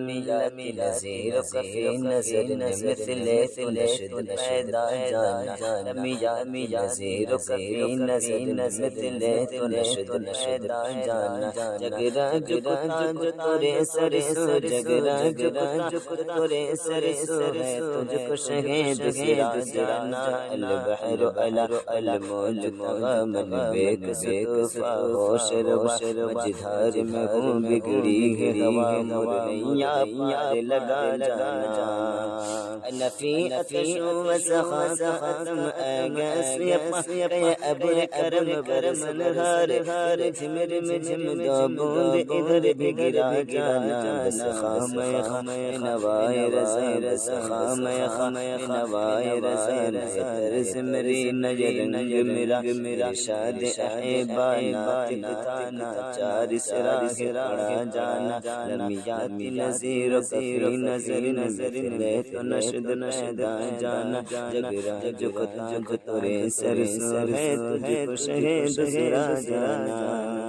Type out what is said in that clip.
ملتی نظیر کفی نظر مثل تو نشد پیدا جانا ملتی نظیر کفی نظر مثل تو نشد پیدا جانا جگرا جگتا جو تورے سرسو جگرا جگتا تورے سرسو ہے تجھ کو شہید سرا جانا البحر علا الموج تغامن بیک ستوفا ہوش روا مجدھار میں ہوں بگڑی ہے ہوا مرنیا پار لگا جانا نفی اتش و سخاتم آگاس یقی ابر کرم برسن ہار جھمر میں جھم دو بوند ادھر بھی گرا جانا بس خام خام نوائے رضا بس خام خام نوائے رضا ترس میری نظر نگ میرا ارشاد احبانا تلتانا چار سرا پڑا جانا لمیاتی نظیر کفی نظر مثل تو نشد پیدا جانا جگرا جگتا جو تورے سرسو ہے تجھ کو شہید سرا جانا